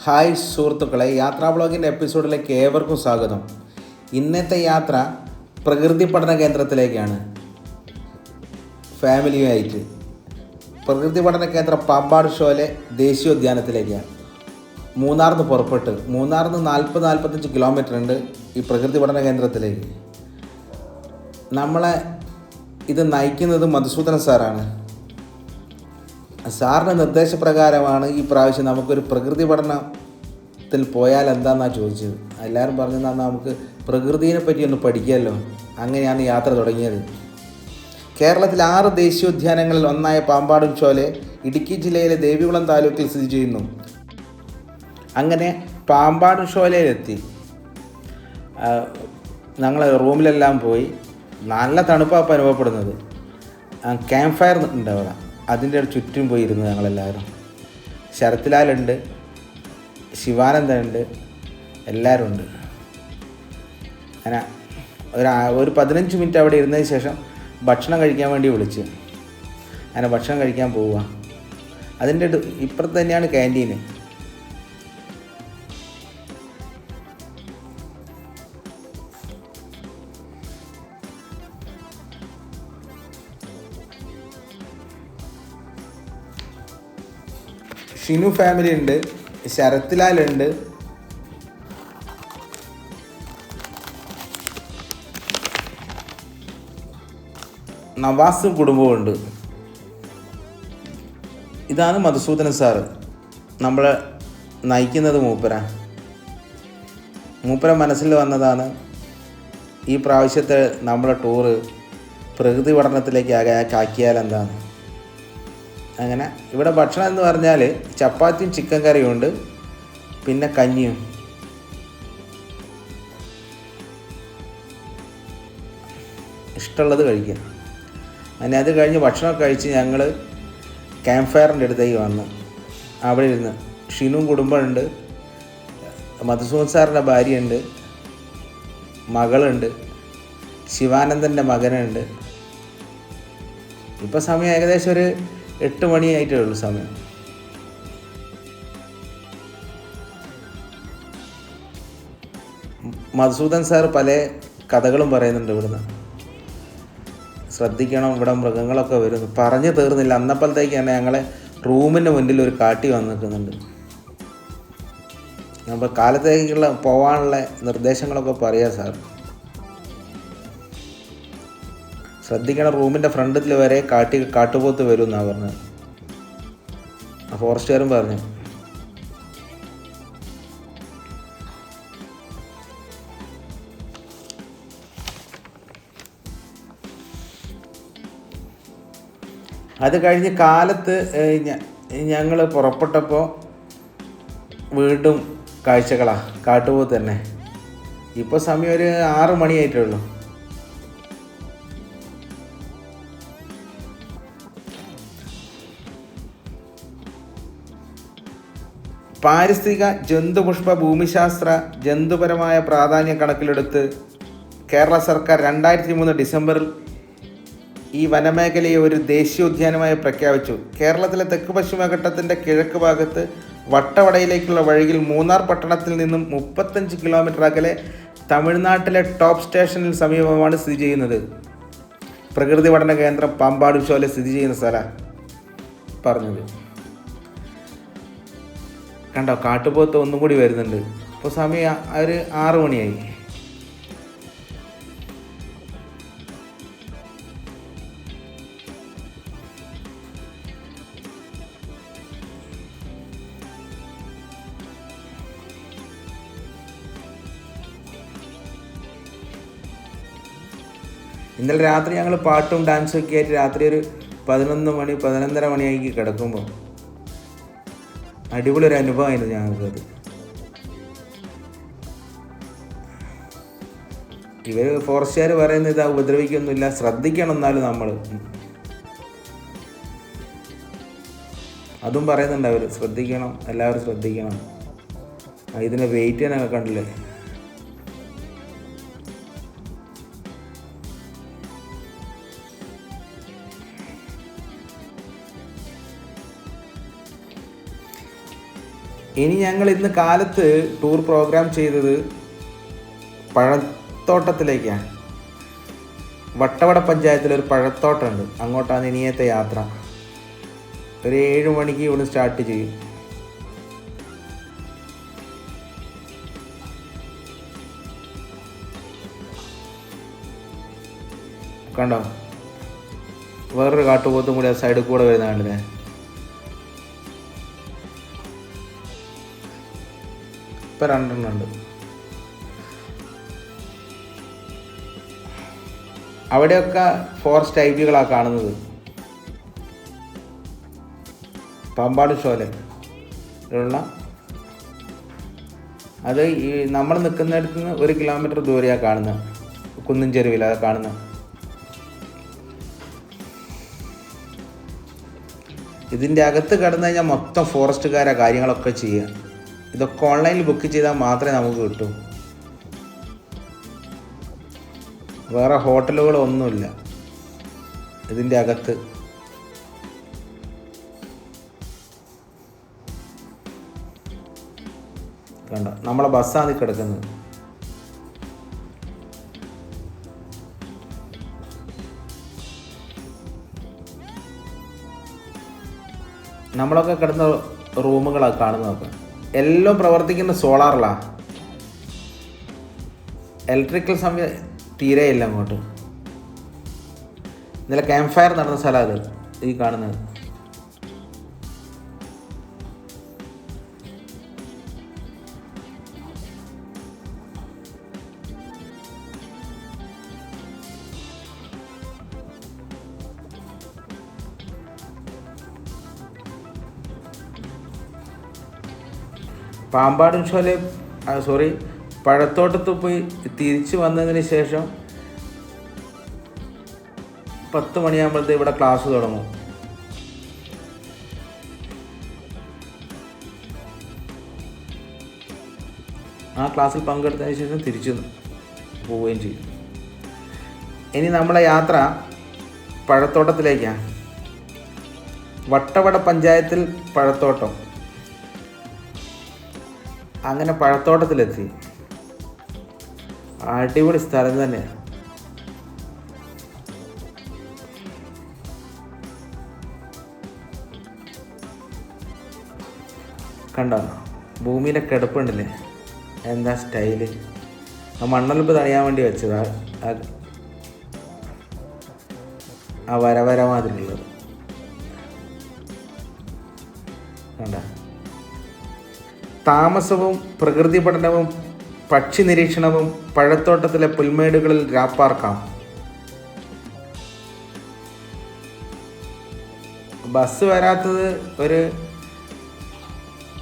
Hi സുഹൃത്തുക്കളെ, യാത്രാ ബ്ലോഗിൻ്റെ എപ്പിസോഡിലേക്ക് ഏവർക്കും സ്വാഗതം. ഇന്നത്തെ യാത്ര പ്രകൃതി പഠന കേന്ദ്രത്തിലേക്കാണ്. ഫാമിലിയുമായിട്ട് പ്രകൃതി പഠന കേന്ദ്രം പാമ്പാട് ഷോലെ ദേശീയോദ്യാനത്തിലേക്കാണ്. മൂന്നാറിന്ന് പുറപ്പെട്ട് മൂന്നാറിന്ന് 40-45 കിലോമീറ്റർ ഉണ്ട് ഈ പ്രകൃതി പഠന കേന്ദ്രത്തിലേക്ക്. നമ്മളെ ഇത് നയിക്കുന്നത് മധുസൂദനൻ സാറാണ്. സാറിൻ്റെ നിർദ്ദേശപ്രകാരമാണ് ഈ പ്രാവശ്യം നമുക്കൊരു പ്രകൃതി പഠനത്തിൽ പോയാൽ എന്താണെന്നാണ് ചോദിച്ചത്. എല്ലാവരും പറഞ്ഞാൽ നമുക്ക് പ്രകൃതിയെ പറ്റി ഒന്ന് പഠിക്കാമല്ലോ. അങ്ങനെയാണ് യാത്ര തുടങ്ങിയത്. കേരളത്തിൽ 6 ദേശീയോദ്യാനങ്ങളിൽ ഒന്നായ പാമ്പാടും ഷോലെ ഇടുക്കി ജില്ലയിലെ ദേവികുളം താലൂക്കിൽ സ്ഥിതി ചെയ്യുന്നു. അങ്ങനെ പാമ്പാടും ഷോലയിലെത്തി ഞങ്ങൾ റൂമിലെല്ലാം പോയി. നല്ല തണുപ്പാണ് അനുഭവപ്പെടുന്നത്. ക്യാമ്പ് ഫയർ ഉണ്ട് അവിടെ. അതിൻ്റെ ചുറ്റും പോയിരുന്നു ഞങ്ങളെല്ലാവരും. ശരത്ലാലുണ്ട്, ശിവാനന്ദനുണ്ട്, എല്ലാവരും ഉണ്ട്. അങ്ങനെ ഒരു 15 മിനിറ്റ് അവിടെ ഇരുന്നതിന് ശേഷം ഭക്ഷണം കഴിക്കാൻ വേണ്ടി വിളിച്ച് അങ്ങനെ ഭക്ഷണം കഴിക്കാൻ പോവുക. അതിൻ്റെ ഇപ്പുറത്ത് തന്നെയാണ് ക്യാൻറ്റീന്. ഷിനു ഫാമിലി ഉണ്ട്, ശരത്ലാലുണ്ട്, നവാസും കുടുംബവുമുണ്ട്. ഇതാണ് മധുസൂദനൻ സാറ് നമ്മളെ നയിക്കുന്നത്. മൂപ്പര മനസ്സിൽ വന്നതാണ് ഈ പ്രാവശ്യത്തെ നമ്മളെ ടൂറ് പ്രകൃതി പഠനത്തിലേക്ക് ആക്കിയാൽ എന്താണ്. അങ്ങനെ ഇവിടെ ഭക്ഷണം എന്ന് പറഞ്ഞാൽ ചപ്പാത്തിയും ചിക്കൻ കറിയും ഉണ്ട്, പിന്നെ കഞ്ഞിയും. ഇഷ്ടമുള്ളത് കഴിക്കാം. അങ്ങനെ അത് കഴിഞ്ഞ് ഭക്ഷണം കഴിച്ച് ഞങ്ങൾ ക്യാമ്പ് ഫയറിൻ്റെ അടുത്തേക്ക് വന്നു. അവിടെ ഇരുന്ന് ഷിനും കുടുംബമുണ്ട്, മധുസൂദൻ സാറിൻ്റെ ഭാര്യയുണ്ട്, മകളുണ്ട്, ശിവാനന്ദൻ്റെ മകനുണ്ട്. ഇപ്പോൾ സമയം ഏകദേശം ഒരു 8 മണിയായിട്ടേ ഉള്ളൂ സമയം. മധുസൂദൻ സാർ പല കഥകളും പറയുന്നുണ്ട്. ഇവിടുന്ന് ശ്രദ്ധിക്കണം, ഇവിടെ മൃഗങ്ങളൊക്കെ വരുന്നു. പറഞ്ഞു തീർന്നില്ല. അന്നപ്പോഴത്തേക്ക് തന്നെ ഞങ്ങളെ റൂമിൻ്റെ മുന്നിൽ ഒരു കാട്ടി വന്ന് നിൽക്കുന്നുണ്ട്. നമ്മൾ കാലത്തേക്കുള്ള പോകാനുള്ള നിർദ്ദേശങ്ങളൊക്കെ പറയാം സാർ. ശ്രദ്ധിക്കണം, റൂമിൻ്റെ ഫ്രണ്ടിൽ വരെ കാട്ടുപോത്ത് വരും എന്നാണ് പറഞ്ഞത്. ഫോറസ്റ്റുകാരും പറഞ്ഞു. അത് കഴിഞ്ഞ് കാലത്ത് ഞങ്ങൾ പുറപ്പെട്ടപ്പോൾ വീണ്ടും കാഴ്ചകളാണ്. കാട്ടുപോത്ത് തന്നെ. ഇപ്പോൾ സമയം ഒരു 6 മണിയായിട്ടേ ഉള്ളൂ. പാരിസ്ഥിതിക, ജന്തുപുഷ്പ, ഭൂമിശാസ്ത്ര, ജന്തുപരമായ പ്രാധാന്യം കണക്കിലെടുത്ത് കേരള സർക്കാർ 2003 ഡിസംബറിൽ ഈ വനമേഖലയെ ഒരു ദേശീയോദ്യാനമായി പ്രഖ്യാപിച്ചു. കേരളത്തിലെ തെക്ക് പശ്ചിമഘട്ടത്തിൻ്റെ കിഴക്ക് ഭാഗത്ത് വട്ടവടയിലേക്കുള്ള വഴിയിൽ മൂന്നാർ പട്ടണത്തിൽ നിന്നും 35 കിലോമീറ്റർ അകലെ തമിഴ്നാട്ടിലെ ടോപ്പ് സ്റ്റേഷനിൽ സമീപമാണ് സ്ഥിതി ചെയ്യുന്നത്. പ്രകൃതി പഠന കേന്ദ്രം പാമ്പാട് ഷോലെ സ്ഥിതി ചെയ്യുന്ന സ്ഥലം പറഞ്ഞത് കണ്ടോ. കാട്ടുപോത്ത് ഒന്നും കൂടി വരുന്നുണ്ട്. ഇപ്പോൾ സമയം ഒരു 6 മണിയായി. ഇന്നലെ രാത്രി ഞങ്ങൾ പാട്ടും ഡാൻസും ഒക്കെ ആയിട്ട് രാത്രി ഒരു 11 മണി 11:30 മണിയായി കിടക്കുമ്പോൾ അടിപൊളി ഒരു അനുഭവമായിരുന്നു ഞങ്ങൾക്കത്. ഇവർ ഫോറസ്റ്റുകാർ പറയുന്നത് ഇതാ ഉപദ്രവിക്കൊന്നുമില്ല, ശ്രദ്ധിക്കണം. എന്നാലും നമ്മൾ അതും പറയുന്നുണ്ട് അവർ, ശ്രദ്ധിക്കണം, എല്ലാവരും ശ്രദ്ധിക്കണം. ഇതിൻ്റെ വെയിറ്റ് തന്നെ കണ്ടില്ലേ. ഇനി ഞങ്ങൾ ഇന്ന് കാലത്ത് ടൂർ പ്രോഗ്രാം ചെയ്തത് പഴത്തോട്ടത്തിലേക്കാണ്. വട്ടവട പഞ്ചായത്തിലൊരു പഴത്തോട്ടമുണ്ട്, അങ്ങോട്ടാണ് ഇനിയത്തെ യാത്ര. ഒരു 7 മണിക്ക് ഇവിടെ സ്റ്റാർട്ട് ചെയ്യും. കണ്ടോ, വേറൊരു കാട്ടുപോത്തും കൂടി ആ സൈഡിൽ കൂടെ വരുന്നതാണല്ലേ. ഇപ്പം 2 ഉണ്ട്. അവിടെയൊക്കെ ഫോറസ്റ്റ് ഐവികളാണ് കാണുന്നത്. പാമ്പാട് ഷോലുള്ള അത് ഈ നമ്മൾ നിൽക്കുന്നിടത്ത് നിന്ന് 1 കിലോമീറ്റർ ദൂരെയാണ് കാണുന്നത്. കുന്നിൻ ചെരുവിലാണ് കാണുന്നത്. ഇതിൻ്റെ അകത്ത് കടന്നു കഴിഞ്ഞാൽ മൊത്തം ഫോറസ്റ്റുകാരാ കാര്യങ്ങളൊക്കെ ചെയ്യുക. ഇതൊക്കെ ഓൺലൈനിൽ ബുക്ക് ചെയ്താൽ മാത്രമേ നമുക്ക് കിട്ടൂ. വേറെ ഹോട്ടലുകളൊന്നുമില്ല ഇതിൻ്റെ അകത്ത്. കണ്ട, നമ്മളെ ബസ്സാണ് കിടക്കുന്നത്. നമ്മളൊക്കെ കിടന്ന റൂമുകളാണ് കാണുന്നതൊക്കെ. എല്ലാം പ്രവർത്തിക്കുന്ന സോളാറിലാണ്. ഇലക്ട്രിക്കൽ സംവിധാനം തീരെ ഇല്ല അങ്ങോട്ട്. ഇന്നലെ ക്യാമ്പ് ഫയർ നടന്ന സ്ഥലമാണ് അത് ഈ കാണുന്നത്. പാമ്പാടും പഴത്തോട്ടത്ത് പോയി തിരിച്ചു വന്നതിന് ശേഷം 10 മണിയാകുമ്പോഴത്തെ ഇവിടെ ക്ലാസ് തുടങ്ങും. ആ ക്ലാസ്സിൽ പങ്കെടുത്തതിന് ശേഷം തിരിച്ചു പോവുകയും ചെയ്യും. ഇനി നമ്മളെ യാത്ര പഴത്തോട്ടത്തിലേക്കാണ്. വട്ടവട പഞ്ചായത്തിൽ പഴത്തോട്ടം. അങ്ങനെ പഴത്തോട്ടത്തിലെത്തി. അടിപൊളി സ്ഥലം തന്നെയാണ്. കണ്ടോ, ഭൂമിയിലെ കിടപ്പുണ്ടല്ലേ, എന്താ സ്റ്റൈല്. ആ മണ്ണൊലിപ്പ് തണിയാൻ വേണ്ടി വെച്ചത് ആ വര മാതിരിയുള്ളത്. കണ്ട, താമസവും പ്രകൃതി പഠനവും പക്ഷി നിരീക്ഷണവും പഴത്തോട്ടത്തിലെ പുൽമേടുകളിൽ രാപ്പാർക്കാം. ബസ് വരാത്തത് ഒരു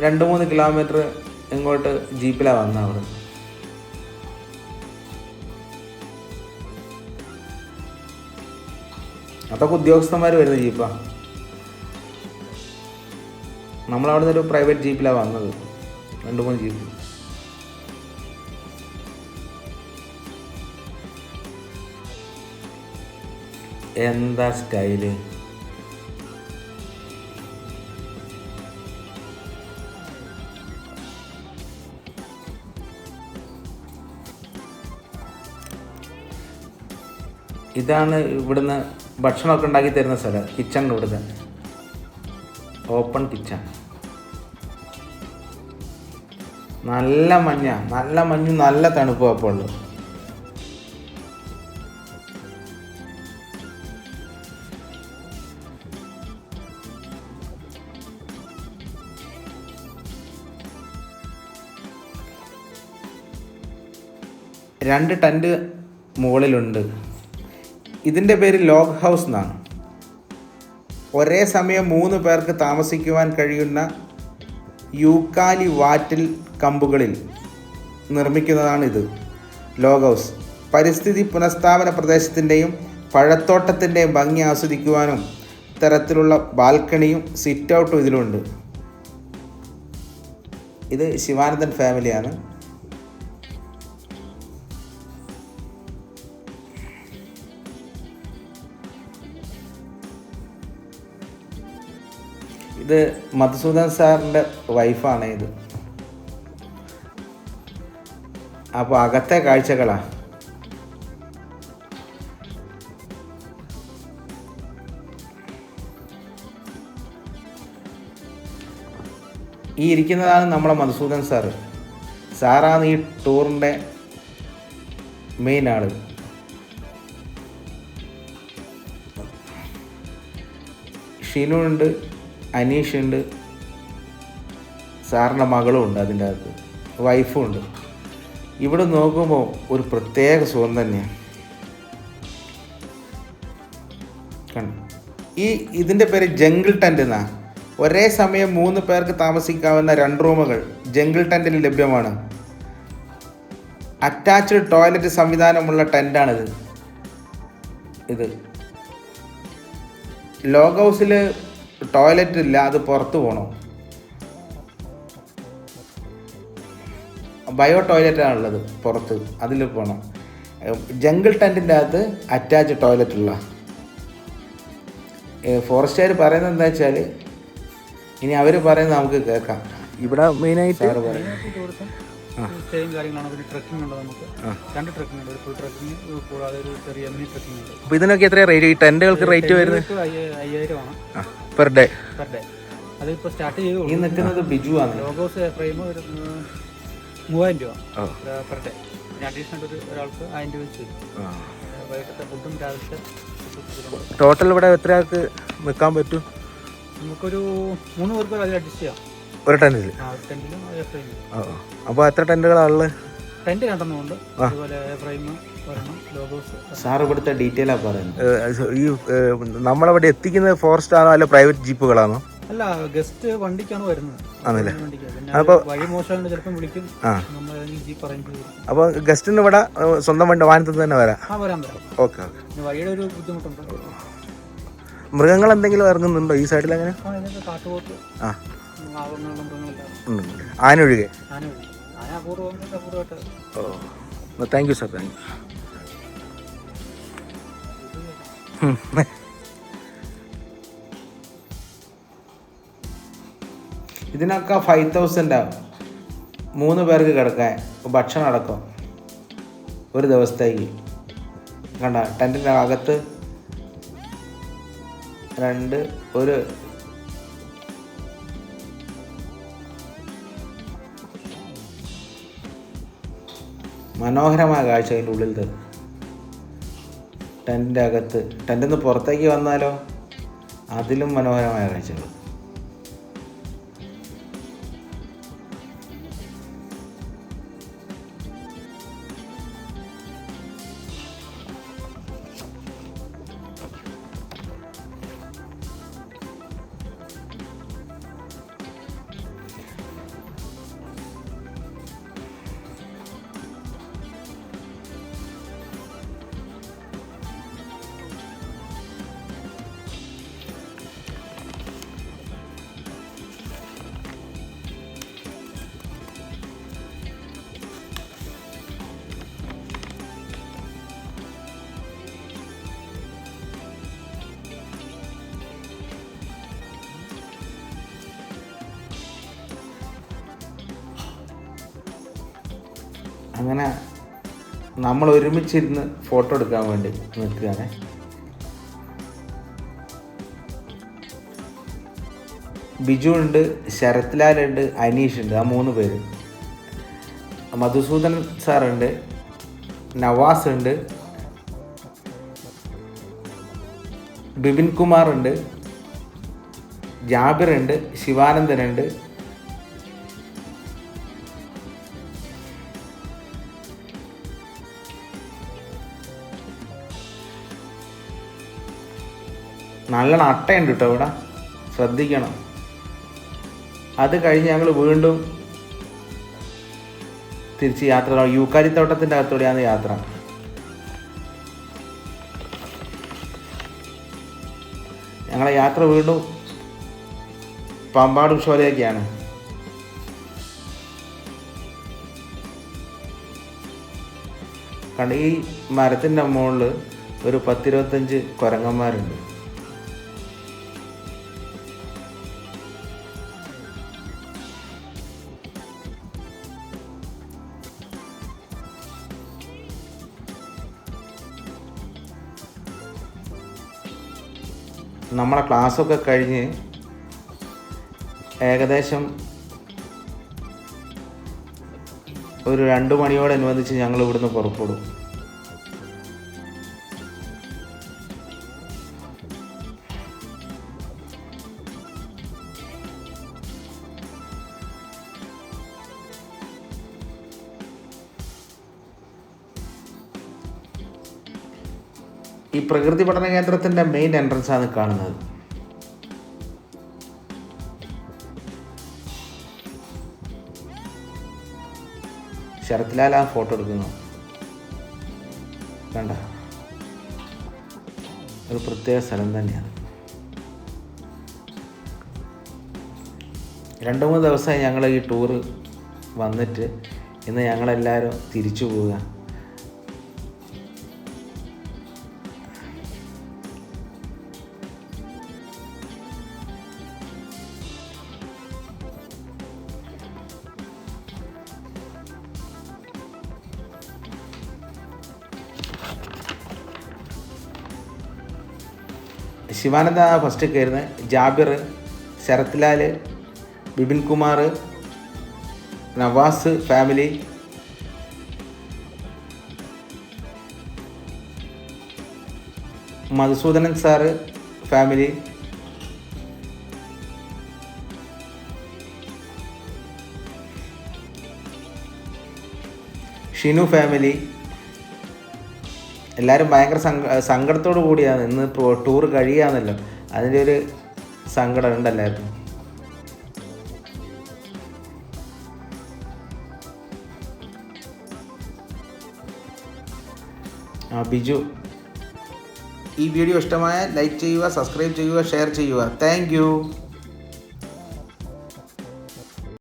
2-3 കിലോമീറ്റർ ഇങ്ങോട്ട് ജീപ്പിലാണ് വന്നത്. അവിടെ അതൊക്കെ ഉദ്യോഗസ്ഥന്മാർ വരുന്ന ജീപ്പാണ്. നമ്മളവിടെ നിന്നൊരു പ്രൈവറ്റ് ജീപ്പിലാണ് വന്നത്. 2-3 ജീപ്പ്. എന്താ സ്റ്റൈല്. ഇതാണ് ഇവിടുന്ന് ഭക്ഷണമൊക്കെ ഉണ്ടാക്കി തരുന്ന സ്ഥലം. കിച്ചൺ ഇവിടുത്തെ ഓപ്പൺ കിച്ചൺ. നല്ല മഞ്ഞും നല്ല തണുപ്പും അപ്പോൾ ഉള്ളു. രണ്ട് ടെൻറ്റ് മുകളിലുണ്ട്. ഇതിൻ്റെ പേര് ലോഗ് ഹൗസ് എന്നാണ്. ഒരേ സമയം 3 പേർക്ക് താമസിക്കുവാൻ കഴിയുന്ന യൂക്കാലി വാറ്റിൽ കമ്പുകളിൽ നിർമ്മിക്കുന്നതാണിത്. ലോഗ് ഹൗസ് പരിസ്ഥിതി പുനഃസ്ഥാപന പ്രദേശത്തിൻ്റെയും പഴത്തോട്ടത്തിൻ്റെയും ഭംഗി ആസ്വദിക്കുവാനും ഇത്തരത്തിലുള്ള ബാൽക്കണിയും സിറ്റ് ഔട്ടും ഇതിലുണ്ട്. ഇത് ശിവാനന്ദൻ ഫാമിലിയാണ്. ഇത് മധുസൂദൻ സാറിൻ്റെ വൈഫാണ് ഇത്. അപ്പോൾ അകത്തെ കാഴ്ചകളാ. ഈ ഇരിക്കുന്നതാണ് നമ്മളെ മധുസൂദൻ സാറ്. സാറാണ് ഈ ടൂറിൻ്റെ മെയിൻ ആള്. ഷിനു ഉണ്ട്, അനീഷ് ഉണ്ട്, സാറിൻ്റെ മകളും ഉണ്ട്, അതിൻ്റെ അകത്ത് വൈഫും ഉണ്ട്. ഇവിടെ നോക്കുമ്പോൾ ഒരു പ്രത്യേക സുഖം തന്നെയാണ്. ഇതിൻ്റെ പേര് ജംഗിൾ ടെൻ്റ് എന്നാ. ഒരേ സമയം 3 പേർക്ക് താമസിക്കാവുന്ന 2 റൂമുകൾ ജംഗിൾ ടെൻറ്റിൽ ലഭ്യമാണ്. അറ്റാച്ച്ഡ് ടോയ്ലറ്റ് സംവിധാനമുള്ള ടെൻ്റാണിത്. ഇത് ലോഗ് ഹൗസിൽ ടോയ്ലറ്റ് ഇല്ല, അത് പുറത്ത് പോകണം. ബയോ ടോയ്ലറ്റാണുള്ളത് പുറത്ത്, അതിൽ പോകണം. ജംഗിൾ ടെൻറ്റിൻ്റെ അകത്ത് അറ്റാച്ച് ടോയ്ലറ്റുള്ള. ഫോറസ്റ്റുകാർ പറയുന്നത് എന്താ വെച്ചാൽ, ഇനി അവർ പറയുന്നത് നമുക്ക് കേൾക്കാം. ഇവിടെ മെയിനായിട്ട് സാറ് പറയും സ്റ്റേയും കാര്യങ്ങളാണ്. പിന്നെ ട്രക്കിംഗ് ഉണ്ട്, നമുക്ക് 2 ട്രക്കിംഗ് ഉണ്ട്. ഒരു ഫുൾ ട്രക്കിംഗ് കൂടാതെ ഒരു ചെറിയ മിനി ട്രക്കിംഗ് ഉണ്ട്. അപ്പോൾ ഇതിനൊക്കെ എത്ര റേറ്റ്? ഈ ടെൻറ്റുകൾക്ക് റേറ്റ് വരുന്നത് 5000 ആണ് പെർ ഡേ. അതിപ്പോൾ സ്റ്റാർട്ട് ചെയ്തു. ഈ നിൽക്കുന്നത് ബിജു ആണ്. ലോഗോസ് ഫ്രെയിം ഒരു 3000 രൂപ പെർ ഡേ. പിന്നെ അഡീഷണൽ ഒരാൾക്ക് 1000 രൂപ വെച്ച് വരും. വൈകിട്ടത്തെ ഫുഡും രാവിലത്തെ ടോട്ടൽ ഇവിടെ എത്ര ആൾക്ക് നിൽക്കാൻ പറ്റും? നമുക്കൊരു 3 പേർക്ക് അതിൽ അഡ്ജസ്റ്റ് ചെയ്യാം ഒരു ടെൻറ്റിൽ. ടെൻറ്റിലും ഫ്രെയിം. അപ്പോൾ എത്ര ടെൻറ്റുകളാണുള്ളത്? ടെൻറ്റ് 2 ഉണ്ട്. അതുപോലെ ഫ്രെയിം ഒരെണ്ണം, ലോഗോസ്. സാർ ഇവിടുത്തെ ഡീറ്റെയിലാണ് പറയുന്നത്. ഈ നമ്മളവിടെ എത്തിക്കുന്നത് ഫോറസ്റ്റ് ആണോ അല്ല പ്രൈവറ്റ് ജീപ്പുകളാണോ? അല്ല, ഗസ്റ്റ് വണ്ടിക്കാണ് വരുന്നത്. ആണല്ലേ? അപ്പോൾ വഴി മോശമായിട്ട് ചിലപ്പം വിളിക്കും, നമ്മൾ ജീപ്പ് അറേഞ്ച് ചെയ്യും. അപ്പോൾ ഗസ്റ്റിന് ഇവിടെ സ്വന്തം വണ്ടി വാഹനത്തിൽ തന്നെ വരാം? വരാം. ഓക്കെ. വഴിയുടെ ഒരു ബുദ്ധിമുട്ടുണ്ട്. മൃഗങ്ങൾ എന്തെങ്കിലും ഇറങ്ങുന്നുണ്ടോ ഈ സൈഡിൽ? അങ്ങനെ കാട്ടുപോത്ത്, ആന ഒഴികെ? ആന അപൂർവമായിട്ട്. ഓ, thank you sir, thank you. ഇതിനൊക്കെ 5000 ആവും 3 പേർക്ക് കിടക്കാൻ, ഭക്ഷണം അടക്കം ഒരു ദിവസത്തേക്ക്. കണ്ട, ടെൻറ്റിൻ്റെ അകത്ത് 2 ഒരു മനോഹരമായ കാഴ്ച അതിൻ്റെ ഉള്ളിലത്തെ. ടെൻറ്റിൻ്റെ അകത്ത്, ടെൻറ്റിൽ നിന്ന് പുറത്തേക്ക് വന്നാലോ അതിലും മനോഹരമായ കാഴ്ചകൾ. അങ്ങനെ നമ്മൾ ഒരുമിച്ചിരുന്ന് ഫോട്ടോ എടുക്കാൻ വേണ്ടി നിൽക്കുകയാണ്. ബിജു ഉണ്ട്, ശരത്ലാലുണ്ട്, അനീഷ് ഉണ്ട്. ആ 3 പേര്. മധുസൂദൻ സാറുണ്ട്, നവാസ് ഉണ്ട്, ബിപിൻ കുമാർ ഉണ്ട്, ജാബിർ ഉണ്ട്, ശിവാനന്ദനുണ്ട്. നല്ലോണം അട്ടയുണ്ട് കേട്ടോ ഇവിടെ, ശ്രദ്ധിക്കണം. അത് കഴിഞ്ഞ് ഞങ്ങൾ വീണ്ടും തിരിച്ച് യാത്ര യൂക്കാലിത്തോട്ടത്തിൻ്റെ അകത്തൂടെയാണ് യാത്ര. ഞങ്ങളെ യാത്ര വീണ്ടും പാമ്പാട് ഷോയിലേക്കാണ്. കണ്ട, ഈ മരത്തിൻ്റെ മുകളിൽ ഒരു 10-25 കുരങ്ങന്മാരുണ്ട്. നമ്മളെ ക്ലാസ്സൊക്കെ കഴിഞ്ഞ് ഏകദേശം ഒരു 2 മണിയോടനുബന്ധിച്ച് ഞങ്ങൾ ഇവിടുന്ന് പുറപ്പെടും. ഈ പ്രകൃതി പഠന കേന്ദ്രത്തിൻ്റെ മെയിൻ എൻട്രൻസ് ആണ് കാണുന്നത്. ശരത്ലാൽ ആ ഫോട്ടോ എടുക്കുന്നു, കണ്ട, ഒരു പ്രത്യേക സ്ഥലം തന്നെയാണ്. 2-3 ദിവസമായി ഞങ്ങൾ ഈ ടൂറ് വന്നിട്ട് ഇന്ന് ഞങ്ങളെല്ലാവരും തിരിച്ചു പോവുക. ശിവാനന്ദ ഫസ്റ്റ് കയറുന്നത്, Jabir, Sarathlal, Bipin Kumar, Navas family, Madhusoodanan sir family, Shinu family. എല്ലാവരും ഭയങ്കര സങ്കടത്തോടു കൂടിയാണ് ഇന്ന് ടൂർ കഴിയാന്നല്ലോ, അതിൻ്റെ ഒരു സങ്കടം ഉണ്ടല്ലായിരുന്നു. ബിജു. ഈ വീഡിയോ ഇഷ്ടമായ ലൈക്ക് ചെയ്യുക, സബ്സ്ക്രൈബ് ചെയ്യുക, ഷെയർ ചെയ്യുക. Thank you.